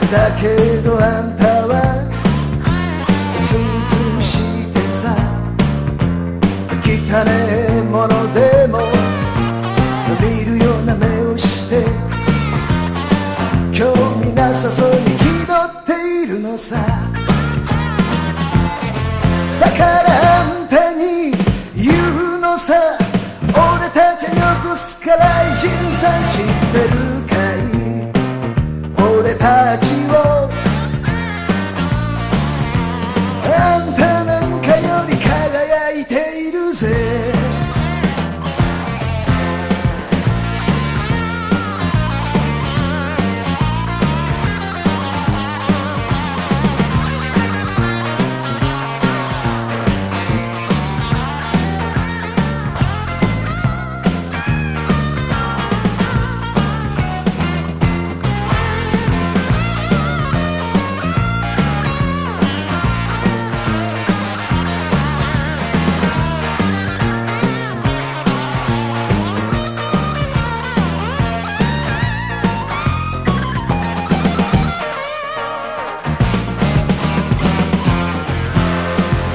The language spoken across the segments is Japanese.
だけどあんたはツンツンしてさ、汚ねえものでも見るような目をして興味なさそうに気取っているのさ。だからあんたに言うのさ、俺たちは横須賀雷神さん知ってるかい。俺たちをあんたなんかより輝いているぜ。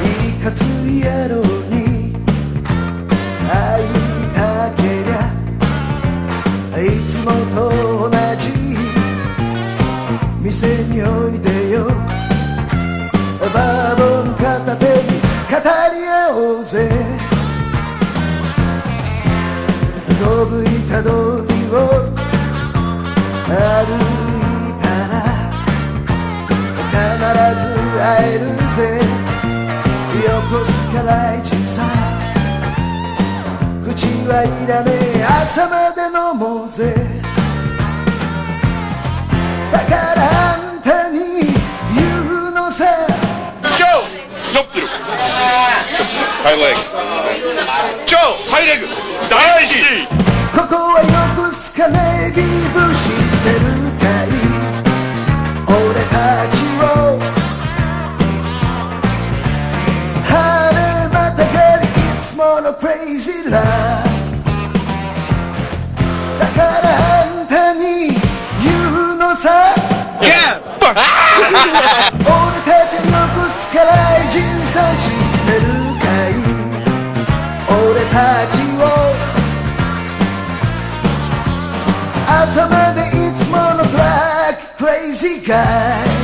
いかつい野郎に会いたけりゃいつもと同じ店においでよ。バーボン片手に語り合おうぜ。どぶ板通りを歩いたら必ず会えるぜ。横須賀雷神さん、口はいらねえ朝まで飲もうぜ。だからあんたに言うのさ、Joe! Nope. High leg. Joe! High leg! 大事。ここは横須賀ネイビー部知ってるかい。俺たちを晴れまたがりいつものクレイジーラー。だからあんたに言うのさ、Yeah! 俺たち横須賀雷神さん知ってるかい。俺たちを朝までいつものトラッククレイジーガイ。